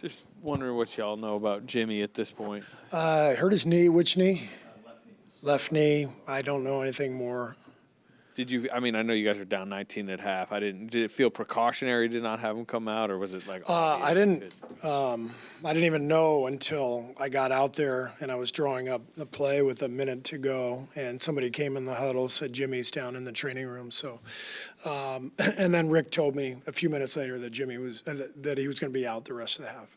Just wondering what y'all know about Jimmy at this point. Hurt his knee. Which knee? Left knee. I don't know anything more. Did you? I mean, I know you guys are down 19 at half. Did it feel precautionary to not have him come out, or was it like? I didn't even know until I got out there and I was drawing up the play with a minute to go, and somebody came in the huddle, said Jimmy's down in the training room. So, and then Rick told me a few minutes later that Jimmy was that he was going to be out the rest of the half.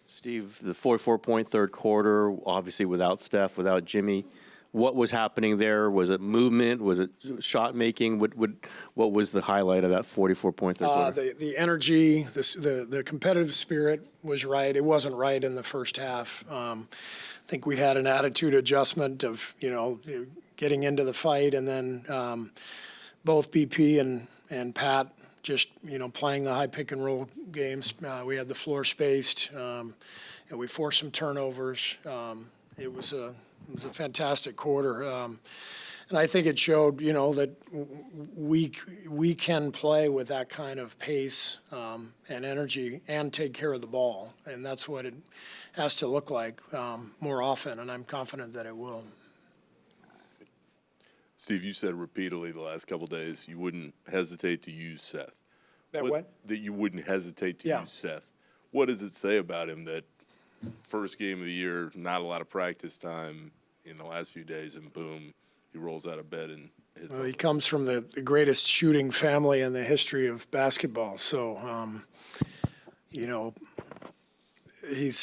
Steve, the 44-point third quarter, obviously without Steph, without Jimmy. What was happening there? Was it movement? Was it shot making? What was the highlight of that 44-point third quarter? The energy, the competitive spirit was right. It wasn't right in the first half. I think we had an attitude adjustment of getting into the fight, and then both BP and Pat just playing the high pick and roll games. We had the floor spaced, and we forced some turnovers. It was a fantastic quarter, and I think it showed, that we can play with that kind of pace and energy and take care of the ball, and that's what it has to look like more often, and I'm confident that it will. Steve, you said repeatedly the last couple of days you wouldn't hesitate to use Seth. That you wouldn't hesitate to use Seth. What does it say about him that first game of the year, not a lot of practice time in the last few days, and boom, he rolls out of bed and hits. Well, he comes from the greatest shooting family in the history of basketball, so he's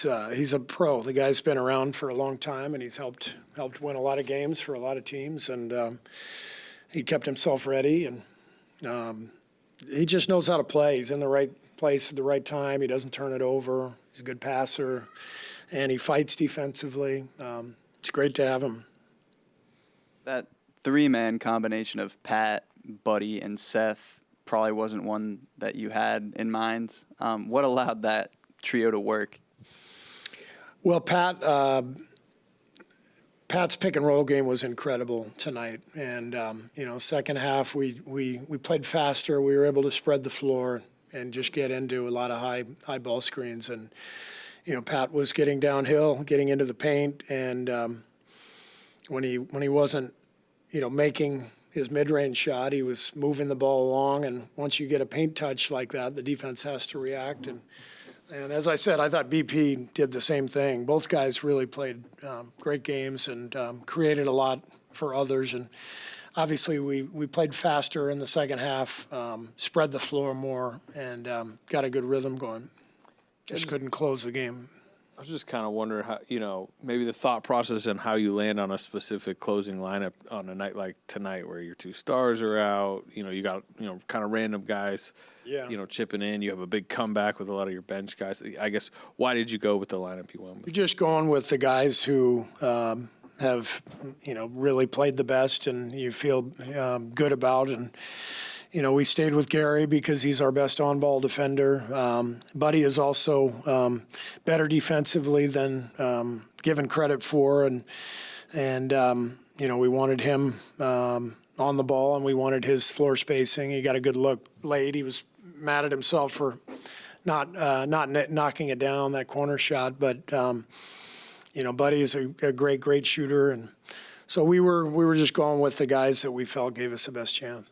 a pro. The guy's been around for a long time, and he's helped win a lot of games for a lot of teams, and he kept himself ready, and he just knows how to play. He's in the right place at the right time. He doesn't turn it over. He's a good passer, and he fights defensively. It's great to have him. That three-man combination of Pat, Buddy, and Seth probably wasn't one that you had in mind. What allowed that trio to work? Well, Pat's pick and roll game was incredible tonight, and second half we played faster. We were able to spread the floor and just get into a lot of high ball screens, and Pat was getting downhill, getting into the paint, and when he wasn't making his mid-range shot, he was moving the ball along, and once you get a paint touch like that, the defense has to react. And as I said, I thought BP did the same thing. Both guys really played great games and created a lot for others. And obviously we played faster in the second half, spread the floor more, and got a good rhythm going. Just couldn't close the game. I was just kind of wondering how, maybe the thought process and how you land on a specific closing lineup on a night like tonight where your two stars are out, you got, kind of random guys, chipping in. You have a big comeback with a lot of your bench guys. I guess, why did you go with the lineup you went with? You're just going with the guys who have, really played the best and you feel good about. And, we stayed with Gary because he's our best on-ball defender. Buddy is also better defensively than given credit for, and we wanted him on the ball, and we wanted his floor spacing. He got a good look late. He was mad at himself for not knocking it down, that corner shot, but Buddy is a great shooter, and so we were just going with the guys that we felt gave us the best chance.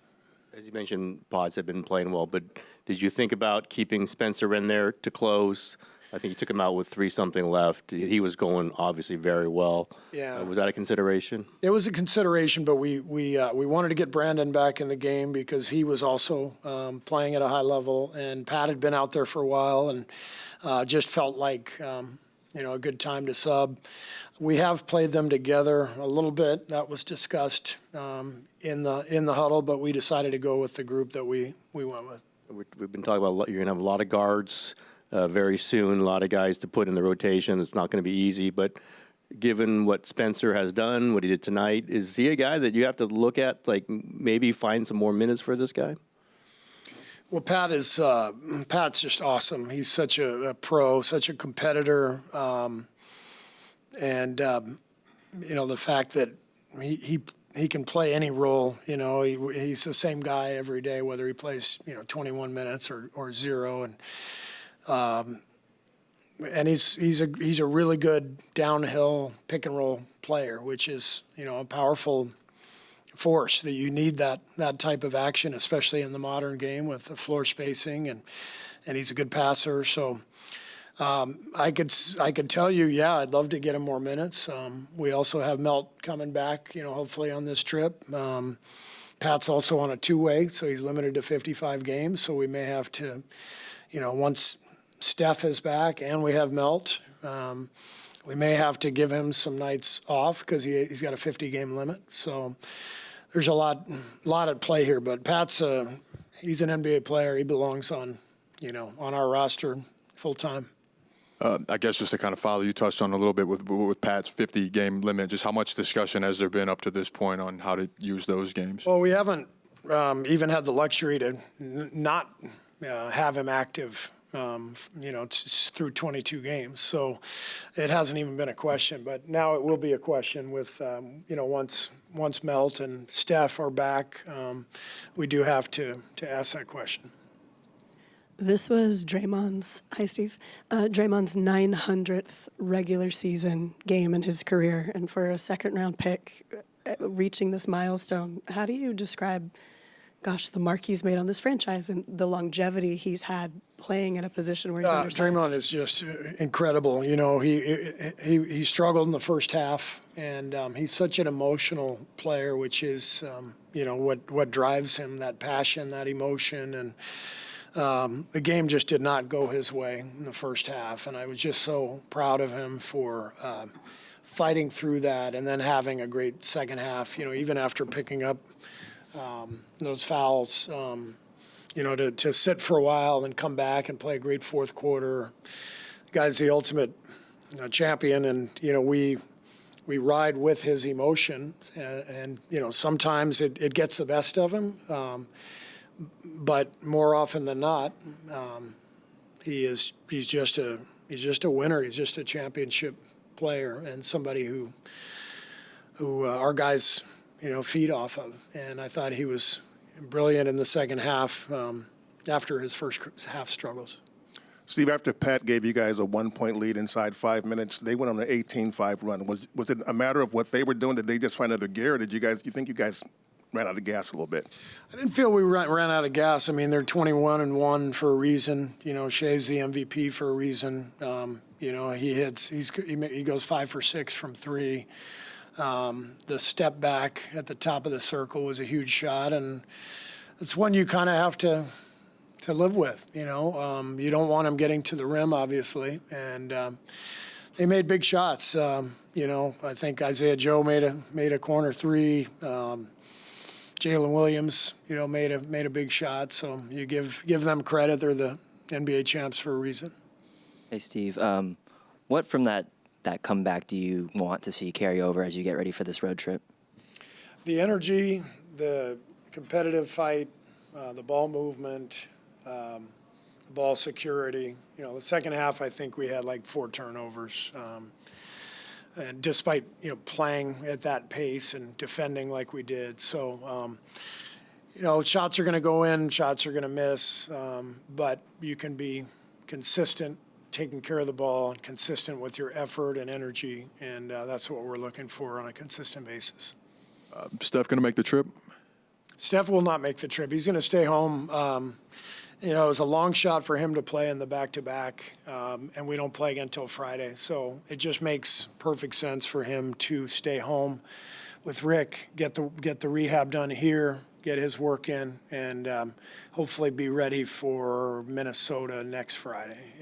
As you mentioned, Pods have been playing well, but did you think about keeping Spencer in there to close? I think you took him out with 3-something left. He was going obviously very well. Yeah. Was that a consideration? It was a consideration, but we wanted to get Brandon back in the game because he was also playing at a high level, and Pat had been out there for a while, and just felt like a good time to sub. We have played them together a little bit. That was discussed in the huddle, but we decided to go with the group that we went with. We've been talking about you're going to have a lot of guards very soon, a lot of guys to put in the rotation. It's not going to be easy, but given what Spencer has done, what he did tonight, is he a guy that you have to look at, like maybe find some more minutes for this guy? Well, Pat's just awesome. He's such a pro, such a competitor, and the fact that he can play any role. He's the same guy every day, whether he plays 21 minutes or 0, and and he's a really good downhill pick and roll player, which is, a powerful force that you need that type of action, especially in the modern game with the floor spacing, and he's a good passer. So I could tell you, yeah, I'd love to get him more minutes. We also have Melt coming back, hopefully on this trip. Pat's also on a two-way, so he's limited to 55 games. So we may have to, once Steph is back and we have Melt, we may have to give him some nights off because he's got a 50-game limit. So there's a lot at play here. But Pat's he's an NBA player. He belongs on our roster full time. I guess just to kind of follow, you touched on a little bit with Pat's 50-game limit. Just how much discussion has there been up to this point on how to use those games? Well, we haven't even had the luxury to not have him active, through 22 games. So it hasn't even been a question. But now it will be a question with, once Melt and Steph are back, we do have to ask that question. This was Draymond's 900th regular season game in his career. And for a second-round pick, reaching this milestone, how do you describe, the mark he's made on this franchise and the longevity he's had playing in a position where he's undersized? Draymond is just incredible. He struggled in the first half, and he's such an emotional player, which is, what drives him, that passion, that emotion. And the game just did not go his way in the first half, and I was just so proud of him for fighting through that and then having a great second half, even after picking up those fouls, to sit for a while and come back and play a great fourth quarter. The guy's the ultimate champion, and, we ride with his emotion, and sometimes it gets the best of him. But more often than not, he's just a winner. He's just a championship player and somebody who our guys feed off of. And I thought he was brilliant in the second half after his first half struggles. Steve, after Pat gave you guys a 1-point lead inside 5 minutes, they went on an 18-5 run. Was it a matter of what they were doing? Did they just find another gear, or do you think you guguys ran out of gas a little bit? I didn't feel we ran out of gas. I mean, they're 21-1 for a reason. Shea's the MVP for a reason. He goes 5 for 6 from three. The step back at the top of the circle was a huge shot, and it's one you kind of have to live with. You don't want him getting to the rim, obviously, and they made big shots. I think Isaiah Joe made a corner three. Jalen Williams, made a big shot. So you give them credit. They're the NBA champs for a reason. Hey, Steve, what from that comeback do you want to see carry over as you get ready for this road trip? The energy, the competitive fight, the ball movement, the ball security. The second half, I think we had like 4 turnovers. And despite playing at that pace and defending like we did, so shots are going to go in, shots are going to miss, but you can be consistent, taking care of the ball, and consistent with your effort and energy, and that's what we're looking for on a consistent basis. Steph going to make the trip? Steph will not make the trip. He's going to stay home. It was a long shot for him to play in the back-to-back, and we don't play again until Friday. So it just makes perfect sense for him to stay home with Rick, get the rehab done here, get his work in, and hopefully be ready for Minnesota next Friday.